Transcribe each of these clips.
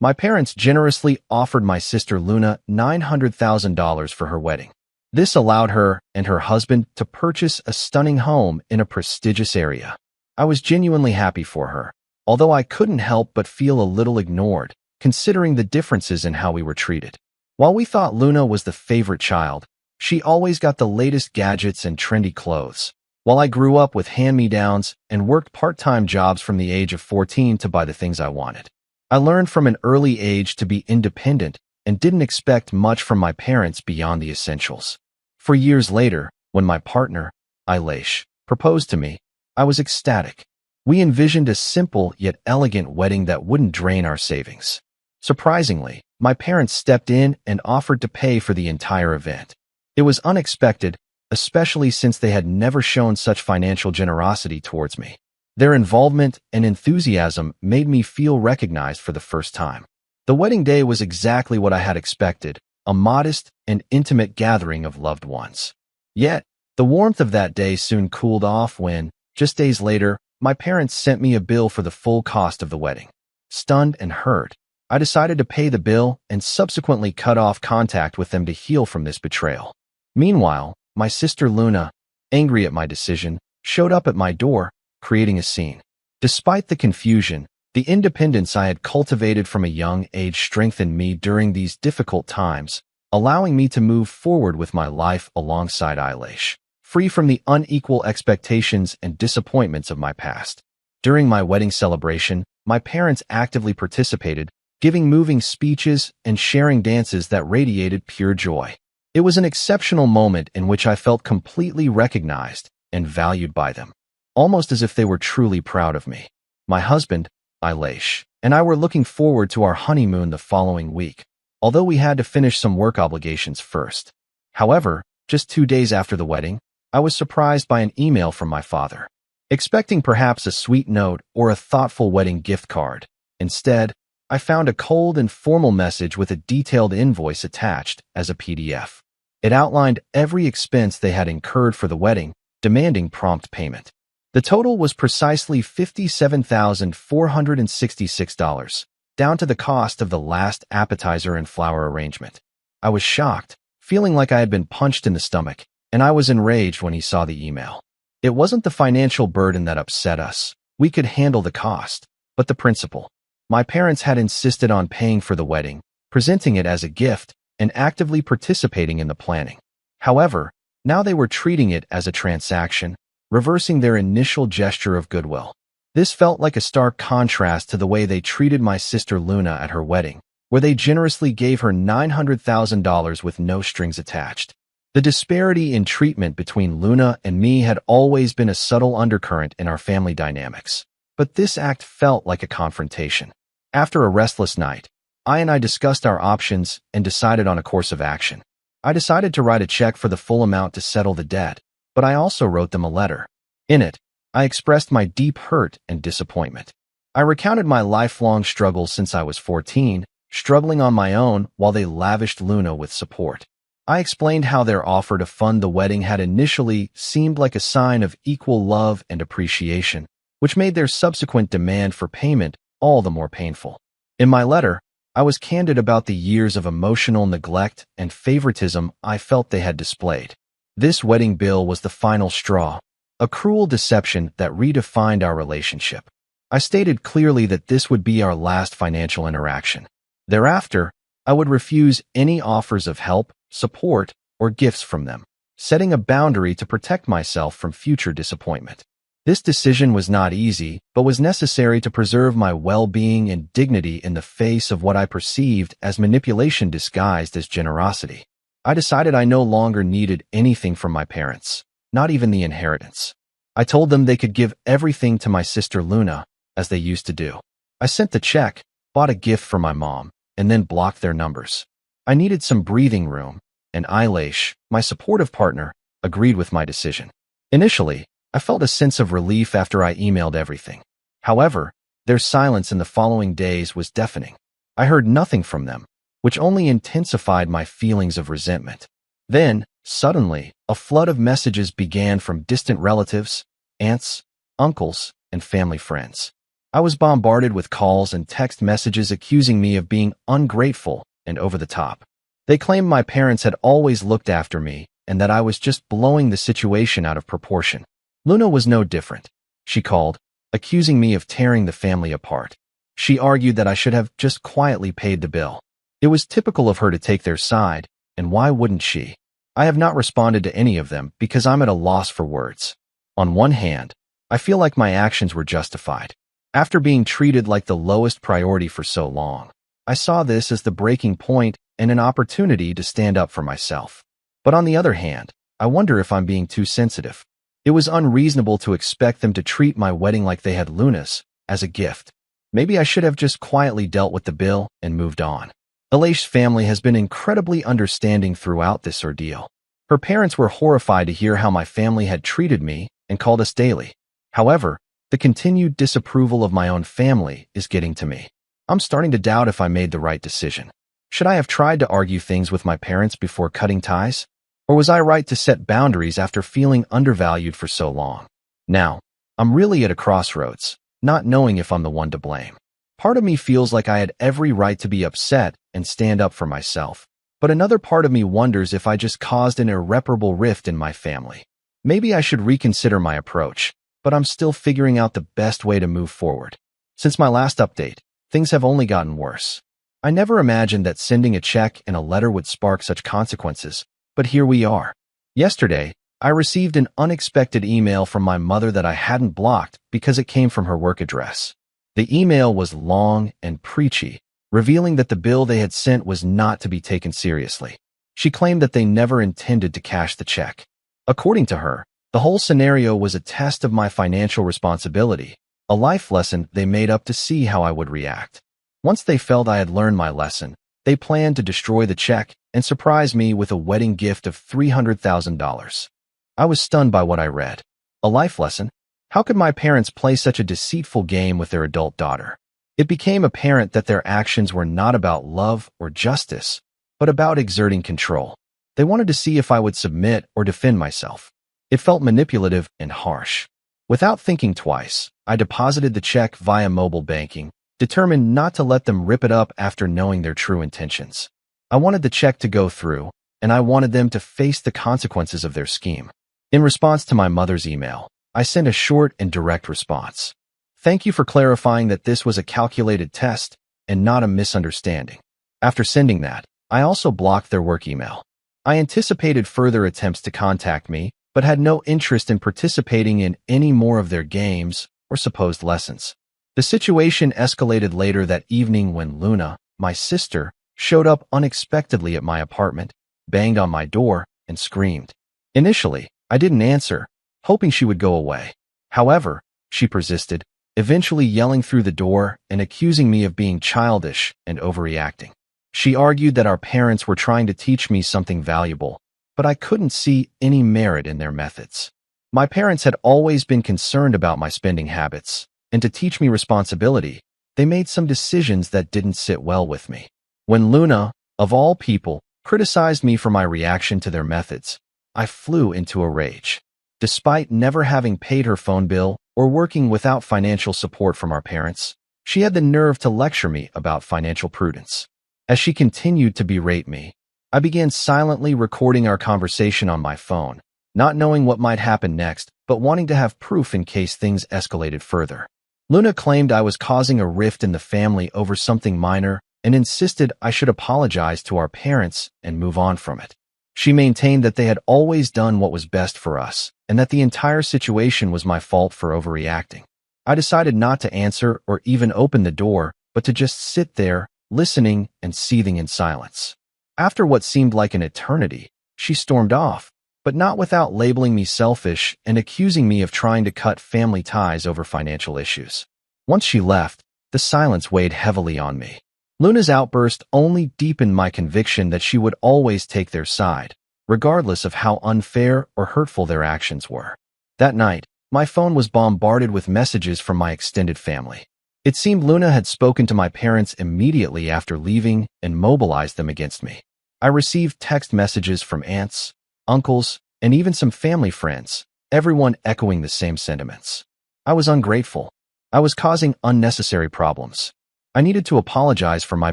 My parents generously offered my sister Luna $900,000 for her wedding. This allowed her and her husband to purchase a stunning home in a prestigious area. I was genuinely happy for her, although I couldn't help but feel a little ignored, considering the differences in how we were treated. While we thought Luna was the favorite child, she always got the latest gadgets and trendy clothes, while I grew up with hand-me-downs and worked part-time jobs from the age of 14 to buy the things I wanted. I learned from an early age to be independent and didn't expect much from my parents beyond the essentials. For years later, when my partner, Eilish, proposed to me, I was ecstatic. We envisioned a simple yet elegant wedding that wouldn't drain our savings. Surprisingly, my parents stepped in and offered to pay for the entire event. It was unexpected, especially since they had never shown such financial generosity towards me. Their involvement and enthusiasm made me feel recognized for the first time. The wedding day was exactly what I had expected, a modest and intimate gathering of loved ones. Yet, the warmth of that day soon cooled off when, just days later, my parents sent me a bill for the full cost of the wedding. Stunned and hurt, I decided to pay the bill and subsequently cut off contact with them to heal from this betrayal. Meanwhile, my sister Luna, angry at my decision, showed up at my door, creating a scene. Despite the confusion, the independence I had cultivated from a young age strengthened me during these difficult times, allowing me to move forward with my life alongside Eilish, free from the unequal expectations and disappointments of my past. During my wedding celebration, my parents actively participated, giving moving speeches and sharing dances that radiated pure joy. It was an exceptional moment in which I felt completely recognized and valued by them, almost as if they were truly proud of me. My husband, Eilish, and I were looking forward to our honeymoon the following week, although we had to finish some work obligations first. However, just 2 days after the wedding, I was surprised by an email from my father. Expecting perhaps a sweet note or a thoughtful wedding gift card, instead, I found a cold and formal message with a detailed invoice attached as a PDF. It outlined every expense they had incurred for the wedding, demanding prompt payment. The total was precisely $57,466, down to the cost of the last appetizer and flower arrangement. I was shocked, feeling like I had been punched in the stomach, and I was enraged when he saw the email. It wasn't the financial burden that upset us. We could handle the cost, but the principle. My parents had insisted on paying for the wedding, presenting it as a gift, and actively participating in the planning. However, now they were treating it as a transaction, reversing their initial gesture of goodwill. This felt like a stark contrast to the way they treated my sister Luna at her wedding, where they generously gave her $900,000 with no strings attached. The disparity in treatment between Luna and me had always been a subtle undercurrent in our family dynamics, but this act felt like a confrontation. After a restless night, I discussed our options and decided on a course of action. I decided to write a check for the full amount to settle the debt, but I also wrote them a letter. In it, I expressed my deep hurt and disappointment. I recounted my lifelong struggles since I was 14, struggling on my own while they lavished Luna with support. I explained how their offer to fund the wedding had initially seemed like a sign of equal love and appreciation, which made their subsequent demand for payment all the more painful. In my letter, I was candid about the years of emotional neglect and favoritism I felt they had displayed. This wedding bill was the final straw, a cruel deception that redefined our relationship. I stated clearly that this would be our last financial interaction. Thereafter, I would refuse any offers of help, support, or gifts from them, setting a boundary to protect myself from future disappointment. This decision was not easy, but was necessary to preserve my well-being and dignity in the face of what I perceived as manipulation disguised as generosity. I decided I no longer needed anything from my parents, not even the inheritance. I told them they could give everything to my sister Luna, as they used to do. I sent the check, bought a gift for my mom, and then blocked their numbers. I needed some breathing room, and Eilish, my supportive partner, agreed with my decision. Initially, I felt a sense of relief after I emailed everything. However, their silence in the following days was deafening. I heard nothing from them, which only intensified my feelings of resentment. Then, suddenly, a flood of messages began from distant relatives, aunts, uncles, and family friends. I was bombarded with calls and text messages accusing me of being ungrateful and over the top. They claimed my parents had always looked after me and that I was just blowing the situation out of proportion. Luna was no different. She called, accusing me of tearing the family apart. She argued that I should have just quietly paid the bill. It was typical of her to take their side, and why wouldn't she? I have not responded to any of them because I'm at a loss for words. On one hand, I feel like my actions were justified. After being treated like the lowest priority for so long, I saw this as the breaking point and an opportunity to stand up for myself. But on the other hand, I wonder if I'm being too sensitive. It was unreasonable to expect them to treat my wedding like they had Luna's, as a gift. Maybe I should have just quietly dealt with the bill and moved on. Alish's family has been incredibly understanding throughout this ordeal. Her parents were horrified to hear how my family had treated me and called us daily. However, the continued disapproval of my own family is getting to me. I'm starting to doubt if I made the right decision. Should I have tried to argue things with my parents before cutting ties? Or was I right to set boundaries after feeling undervalued for so long? Now, I'm really at a crossroads, not knowing if I'm the one to blame. Part of me feels like I had every right to be upset and stand up for myself, but another part of me wonders if I just caused an irreparable rift in my family. Maybe I should reconsider my approach, but I'm still figuring out the best way to move forward. Since my last update, things have only gotten worse. I never imagined that sending a check and a letter would spark such consequences, but here we are. Yesterday, I received an unexpected email from my mother that I hadn't blocked because it came from her work address. The email was long and preachy, revealing that the bill they had sent was not to be taken seriously. She claimed that they never intended to cash the check. According to her, the whole scenario was a test of my financial responsibility, a life lesson they made up to see how I would react. Once they felt I had learned my lesson, they planned to destroy the check and surprise me with a wedding gift of $300,000. I was stunned by what I read. A life lesson? How could my parents play such a deceitful game with their adult daughter? It became apparent that their actions were not about love or justice, but about exerting control. They wanted to see if I would submit or defend myself. It felt manipulative and harsh. Without thinking twice, I deposited the check via mobile banking, determined not to let them rip it up after knowing their true intentions. I wanted the check to go through, and I wanted them to face the consequences of their scheme. In response to my mother's email, I sent a short and direct response. Thank you for clarifying that this was a calculated test and not a misunderstanding. After sending that, I also blocked their work email. I anticipated further attempts to contact me, but had no interest in participating in any more of their games or supposed lessons. The situation escalated later that evening when Luna, my sister, showed up unexpectedly at my apartment, banged on my door, and screamed. Initially, I didn't answer, hoping she would go away. However, she persisted, eventually yelling through the door and accusing me of being childish and overreacting. She argued that our parents were trying to teach me something valuable, but I couldn't see any merit in their methods. My parents had always been concerned about my spending habits, and to teach me responsibility, they made some decisions that didn't sit well with me. When Luna, of all people, criticized me for my reaction to their methods, I flew into a rage. Despite never having paid her phone bill or working without financial support from our parents, she had the nerve to lecture me about financial prudence. As she continued to berate me, I began silently recording our conversation on my phone, not knowing what might happen next, but wanting to have proof in case things escalated further. Luna claimed I was causing a rift in the family over something minor and insisted I should apologize to our parents and move on from it. She maintained that they had always done what was best for us and that the entire situation was my fault for overreacting. I decided not to answer or even open the door, but to just sit there, listening and seething in silence. After what seemed like an eternity, she stormed off, but not without labeling me selfish and accusing me of trying to cut family ties over financial issues. Once she left, the silence weighed heavily on me. Luna's outburst only deepened my conviction that she would always take their side, regardless of how unfair or hurtful their actions were. That night, my phone was bombarded with messages from my extended family. It seemed Luna had spoken to my parents immediately after leaving and mobilized them against me. I received text messages from aunts, uncles, and even some family friends, everyone echoing the same sentiments. I was ungrateful, I was causing unnecessary problems. I needed to apologize for my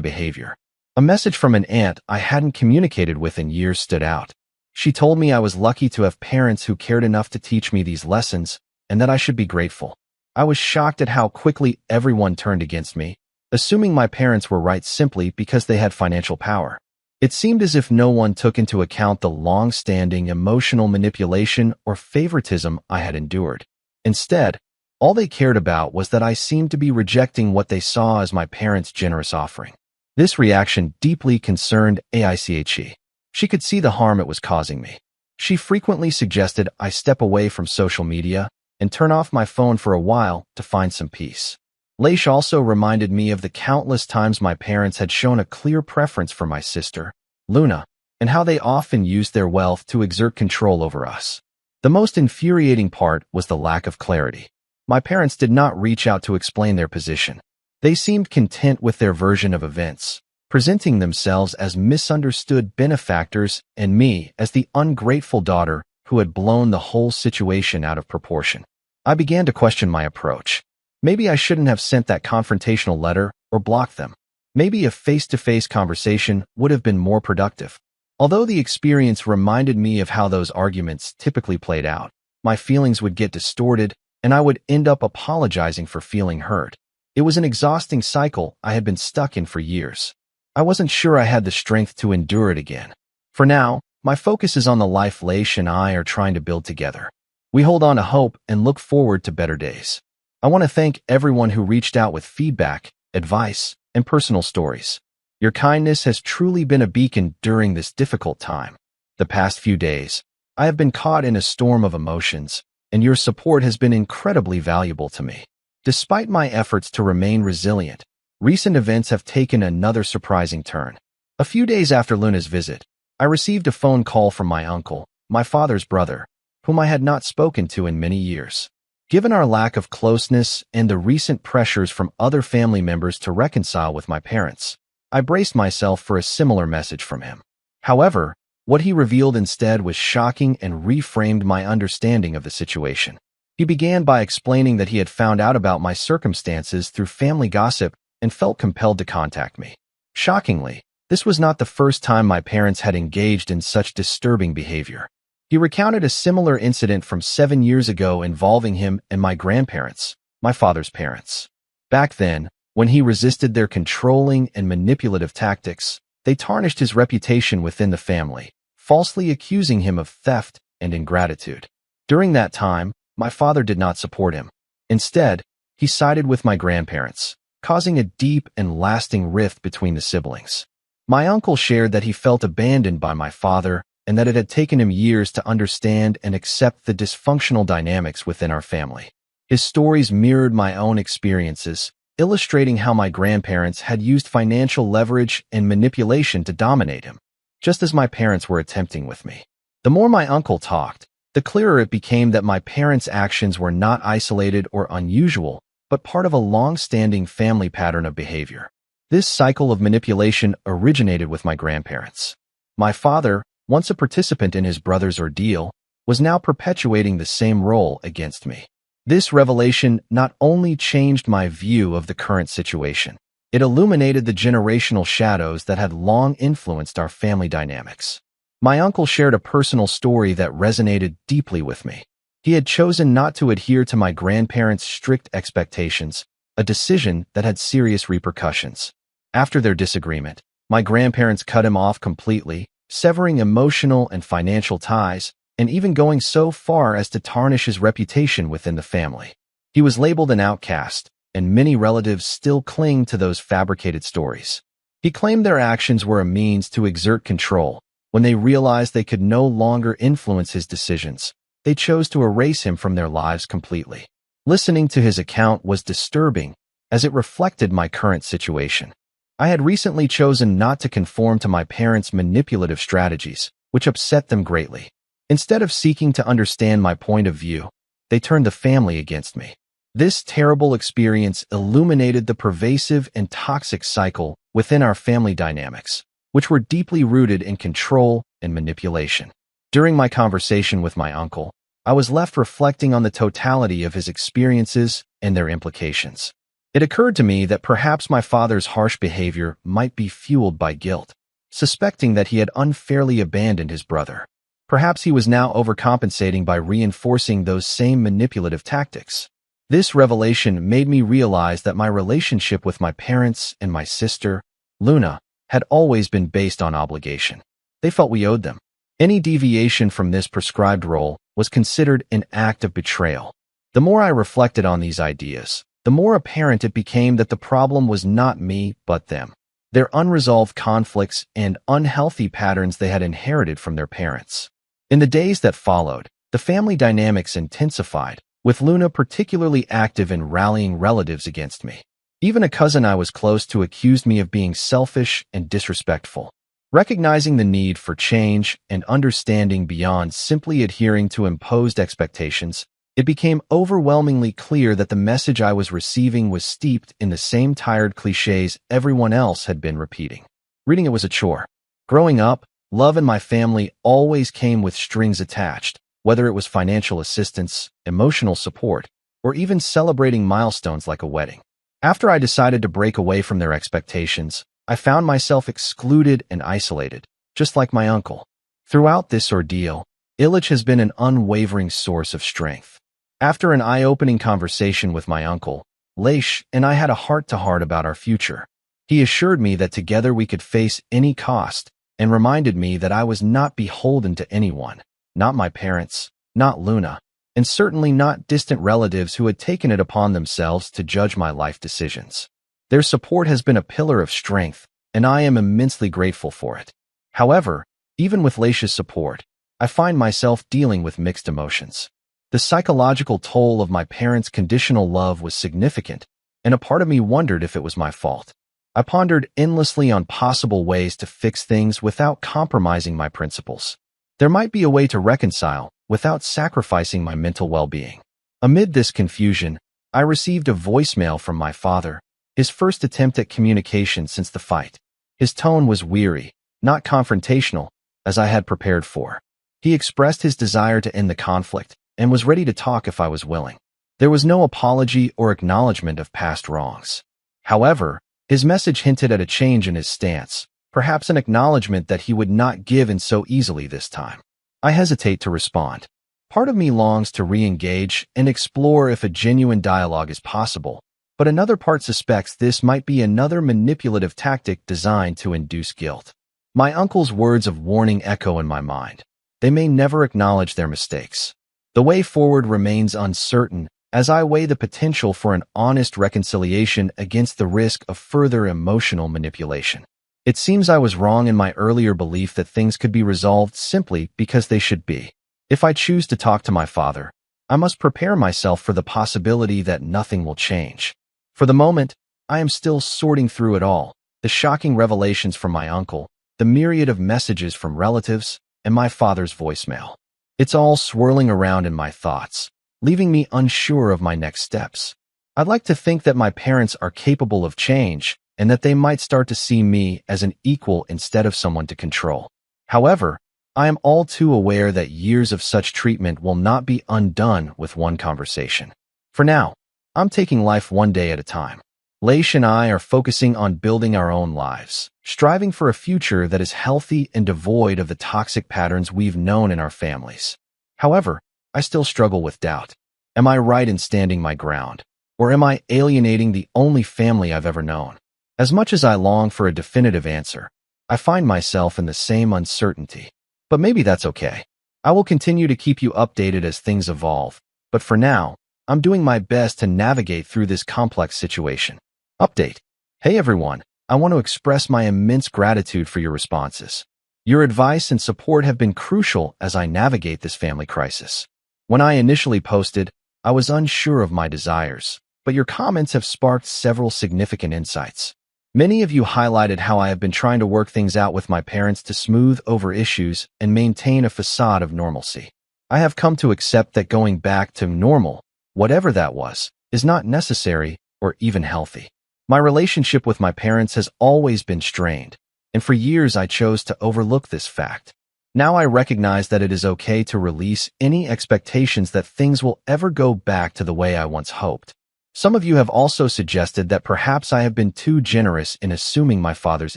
behavior. A message from an aunt I hadn't communicated with in years stood out. She told me I was lucky to have parents who cared enough to teach me these lessons and that I should be grateful. I was shocked at how quickly everyone turned against me, assuming my parents were right simply because they had financial power. It seemed as if no one took into account the long-standing emotional manipulation or favoritism I had endured. Instead, all they cared about was that I seemed to be rejecting what they saw as my parents' generous offering. This reaction deeply concerned Aiche. She could see the harm it was causing me. She frequently suggested I step away from social media and turn off my phone for a while to find some peace. Leish also reminded me of the countless times my parents had shown a clear preference for my sister, Luna, and how they often used their wealth to exert control over us. The most infuriating part was the lack of clarity. My parents did not reach out to explain their position. They seemed content with their version of events, presenting themselves as misunderstood benefactors and me as the ungrateful daughter who had blown the whole situation out of proportion. I began to question my approach. Maybe I shouldn't have sent that confrontational letter or blocked them. Maybe a face-to-face conversation would have been more productive. Although the experience reminded me of how those arguments typically played out, my feelings would get distorted and I would end up apologizing for feeling hurt. It was an exhausting cycle I had been stuck in for years. I wasn't sure I had the strength to endure it again. For now, my focus is on the life Leish and I are trying to build together. We hold on to hope and look forward to better days. I want to thank everyone who reached out with feedback, advice, and personal stories. Your kindness has truly been a beacon during this difficult time. The past few days, I have been caught in a storm of emotions, and your support has been incredibly valuable to me. Despite my efforts to remain resilient, recent events have taken another surprising turn. A few days after Luna's visit, I received a phone call from my uncle, my father's brother, whom I had not spoken to in many years. Given our lack of closeness and the recent pressures from other family members to reconcile with my parents, I braced myself for a similar message from him. However, what he revealed instead was shocking and reframed my understanding of the situation. He began by explaining that he had found out about my circumstances through family gossip and felt compelled to contact me. Shockingly, this was not the first time my parents had engaged in such disturbing behavior. He recounted a similar incident from 7 years ago involving him and my grandparents, my father's parents. Back then, when he resisted their controlling and manipulative tactics, they tarnished his reputation within the family, falsely accusing him of theft and ingratitude. During that time, my father did not support him. Instead, he sided with my grandparents, causing a deep and lasting rift between the siblings. My uncle shared that he felt abandoned by my father and that it had taken him years to understand and accept the dysfunctional dynamics within our family. His stories mirrored my own experiences, illustrating how my grandparents had used financial leverage and manipulation to dominate him, just as my parents were attempting with me. The more my uncle talked, the clearer it became that my parents' actions were not isolated or unusual, but part of a long-standing family pattern of behavior. This cycle of manipulation originated with my grandparents. My father, once a participant in his brother's ordeal, was now perpetuating the same role against me. This revelation not only changed my view of the current situation, it illuminated the generational shadows that had long influenced our family dynamics. My uncle shared a personal story that resonated deeply with me. He had chosen not to adhere to my grandparents' strict expectations, a decision that had serious repercussions. After their disagreement, my grandparents cut him off completely, severing emotional and financial ties, and even going so far as to tarnish his reputation within the family. He was labeled an outcast, and many relatives still cling to those fabricated stories. He claimed their actions were a means to exert control. When they realized they could no longer influence his decisions, they chose to erase him from their lives completely. Listening to his account was disturbing, as it reflected my current situation. I had recently chosen not to conform to my parents' manipulative strategies, which upset them greatly. Instead of seeking to understand my point of view, they turned the family against me. This terrible experience illuminated the pervasive and toxic cycle within our family dynamics, which were deeply rooted in control and manipulation. During my conversation with my uncle, I was left reflecting on the totality of his experiences and their implications. It occurred to me that perhaps my father's harsh behavior might be fueled by guilt, suspecting that he had unfairly abandoned his brother. Perhaps he was now overcompensating by reinforcing those same manipulative tactics. This revelation made me realize that my relationship with my parents and my sister, Luna, had always been based on obligation. They felt we owed them. Any deviation from this prescribed role was considered an act of betrayal. The more I reflected on these ideas, the more apparent it became that the problem was not me, but them. Their unresolved conflicts and unhealthy patterns they had inherited from their parents. In the days that followed, the family dynamics intensified, with Luna particularly active in rallying relatives against me. Even a cousin I was close to accused me of being selfish and disrespectful. Recognizing the need for change and understanding beyond simply adhering to imposed expectations, it became overwhelmingly clear that the message I was receiving was steeped in the same tired cliches everyone else had been repeating. Reading it was a chore. Growing up, love in my family always came with strings attached, whether it was financial assistance, emotional support, or even celebrating milestones like a wedding. After I decided to break away from their expectations, I found myself excluded and isolated, just like my uncle. Throughout this ordeal, Illich has been an unwavering source of strength. After an eye-opening conversation with my uncle, Leish and I had a heart-to-heart about our future. He assured me that together we could face any cost and reminded me that I was not beholden to anyone, not my parents, not Luna, and certainly not distant relatives who had taken it upon themselves to judge my life decisions. Their support has been a pillar of strength, and I am immensely grateful for it. However, even with Leish's support, I find myself dealing with mixed emotions. The psychological toll of my parents' conditional love was significant, and a part of me wondered if it was my fault. I pondered endlessly on possible ways to fix things without compromising my principles. There might be a way to reconcile without sacrificing my mental well-being. Amid this confusion, I received a voicemail from my father, his first attempt at communication since the fight. His tone was weary, not confrontational, as I had prepared for. He expressed his desire to end the conflict and was ready to talk if I was willing. There was no apology or acknowledgement of past wrongs. However, his message hinted at a change in his stance, perhaps an acknowledgement that he would not give in so easily this time. I hesitate to respond. Part of me longs to re-engage and explore if a genuine dialogue is possible, but another part suspects this might be another manipulative tactic designed to induce guilt. My uncle's words of warning echo in my mind. They may never acknowledge their mistakes. The way forward remains uncertain as I weigh the potential for an honest reconciliation against the risk of further emotional manipulation. It seems I was wrong in my earlier belief that things could be resolved simply because they should be. If I choose to talk to my father, I must prepare myself for the possibility that nothing will change. For the moment, I am still sorting through it all, the shocking revelations from my uncle, the myriad of messages from relatives, and my father's voicemail. It's all swirling around in my thoughts, leaving me unsure of my next steps. I'd like to think that my parents are capable of change and that they might start to see me as an equal instead of someone to control. However, I am all too aware that years of such treatment will not be undone with one conversation. For now, I'm taking life one day at a time. Leish and I are focusing on building our own lives, striving for a future that is healthy and devoid of the toxic patterns we've known in our families. However, I still struggle with doubt. Am I right in standing my ground? Or am I alienating the only family I've ever known? As much as I long for a definitive answer, I find myself in the same uncertainty. But maybe that's okay. I will continue to keep you updated as things evolve, but for now, I'm doing my best to navigate through this complex situation. Update. Hey everyone, I want to express my immense gratitude for your responses. Your advice and support have been crucial as I navigate this family crisis. When I initially posted, I was unsure of my desires, but your comments have sparked several significant insights. Many of you highlighted how I have been trying to work things out with my parents to smooth over issues and maintain a facade of normalcy. I have come to accept that going back to normal, whatever that was, is not necessary or even healthy. My relationship with my parents has always been strained, and for years I chose to overlook this fact. Now I recognize that it is okay to release any expectations that things will ever go back to the way I once hoped. Some of you have also suggested that perhaps I have been too generous in assuming my father's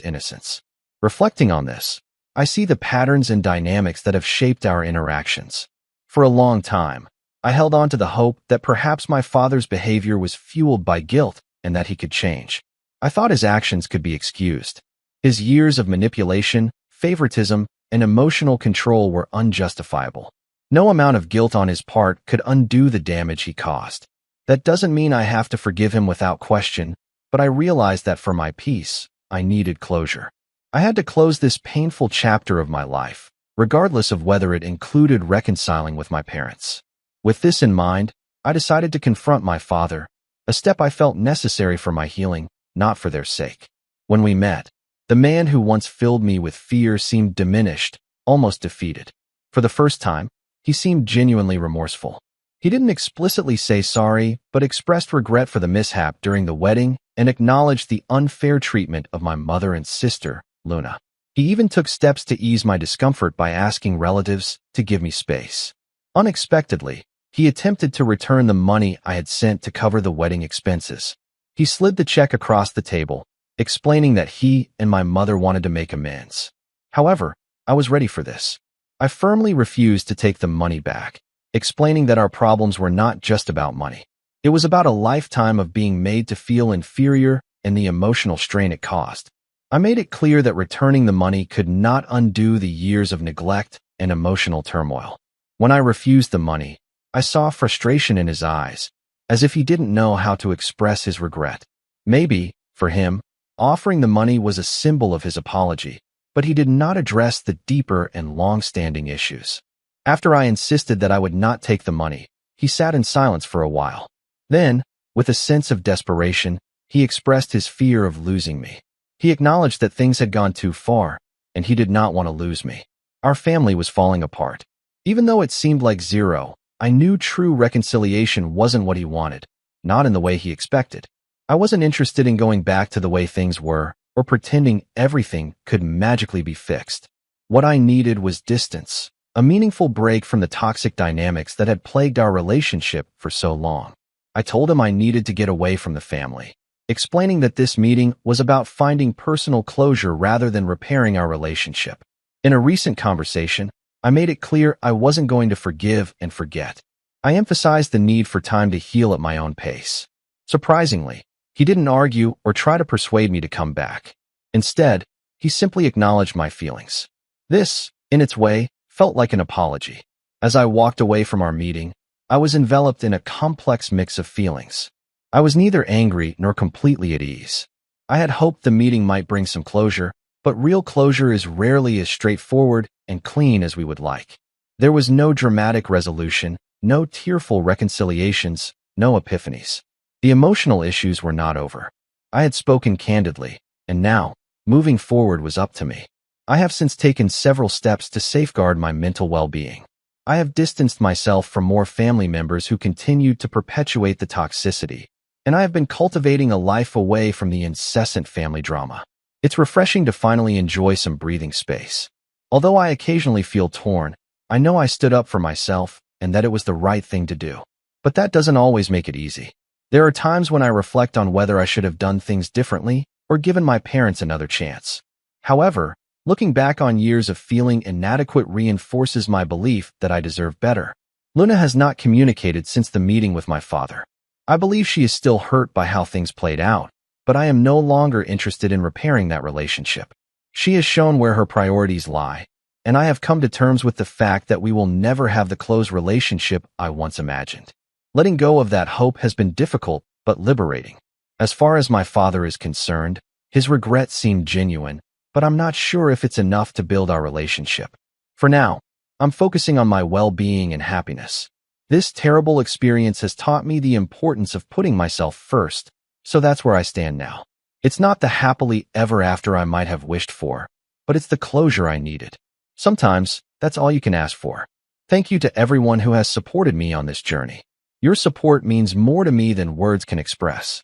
innocence. Reflecting on this, I see the patterns and dynamics that have shaped our interactions. For a long time, I held on to the hope that perhaps my father's behavior was fueled by guilt and that he could change. I thought his actions could be excused. His years of manipulation, favoritism, and emotional control were unjustifiable. No amount of guilt on his part could undo the damage he caused. That doesn't mean I have to forgive him without question, but I realized that for my peace, I needed closure. I had to close this painful chapter of my life, regardless of whether it included reconciling with my parents. With this in mind, I decided to confront my father, a step I felt necessary for my healing, not for their sake. When we met, the man who once filled me with fear seemed diminished, almost defeated. For the first time, he seemed genuinely remorseful. He didn't explicitly say sorry, but expressed regret for the mishap during the wedding and acknowledged the unfair treatment of my mother and sister, Luna. He even took steps to ease my discomfort by asking relatives to give me space. Unexpectedly, he attempted to return the money I had sent to cover the wedding expenses. He slid the check across the table, explaining that he and my mother wanted to make amends. However, I was ready for this. I firmly refused to take the money back, explaining that our problems were not just about money. It was about a lifetime of being made to feel inferior and the emotional strain it caused. I made it clear that returning the money could not undo the years of neglect and emotional turmoil. When I refused the money, I saw frustration in his eyes, as if he didn't know how to express his regret. Maybe, for him, offering the money was a symbol of his apology, but he did not address the deeper and long-standing issues. After I insisted that I would not take the money, he sat in silence for a while. Then, with a sense of desperation, he expressed his fear of losing me. He acknowledged that things had gone too far, and he did not want to lose me. Our family was falling apart. Even though it seemed like zero, I knew true reconciliation wasn't what he wanted, not in the way he expected. I wasn't interested in going back to the way things were, or pretending everything could magically be fixed. What I needed was distance, a meaningful break from the toxic dynamics that had plagued our relationship for so long. I told him I needed to get away from the family, explaining that this meeting was about finding personal closure rather than repairing our relationship. In a recent conversation, I made it clear I wasn't going to forgive and forget. I emphasized the need for time to heal at my own pace. Surprisingly, he didn't argue or try to persuade me to come back. Instead, he simply acknowledged my feelings. This, in its way, felt like an apology. As I walked away from our meeting, I was enveloped in a complex mix of feelings. I was neither angry nor completely at ease. I had hoped the meeting might bring some closure, but real closure is rarely as straightforward and clean as we would like. There was no dramatic resolution, no tearful reconciliations, no epiphanies. The emotional issues were not over. I had spoken candidly, and now, moving forward was up to me. I have since taken several steps to safeguard my mental well-being. I have distanced myself from more family members who continued to perpetuate the toxicity, and I have been cultivating a life away from the incessant family drama. It's refreshing to finally enjoy some breathing space. Although I occasionally feel torn, I know I stood up for myself and that it was the right thing to do. But that doesn't always make it easy. There are times when I reflect on whether I should have done things differently or given my parents another chance. However, looking back on years of feeling inadequate reinforces my belief that I deserve better. Luna has not communicated since the meeting with my father. I believe she is still hurt by how things played out, but I am no longer interested in repairing that relationship. She has shown where her priorities lie, and I have come to terms with the fact that we will never have the close relationship I once imagined. Letting go of that hope has been difficult but liberating. As far as my father is concerned, his regrets seem genuine, but I'm not sure if it's enough to build our relationship. For now, I'm focusing on my well-being and happiness. This terrible experience has taught me the importance of putting myself first, so that's where I stand now. It's not the happily ever after I might have wished for, but it's the closure I needed. Sometimes, that's all you can ask for. Thank you to everyone who has supported me on this journey. Your support means more to me than words can express.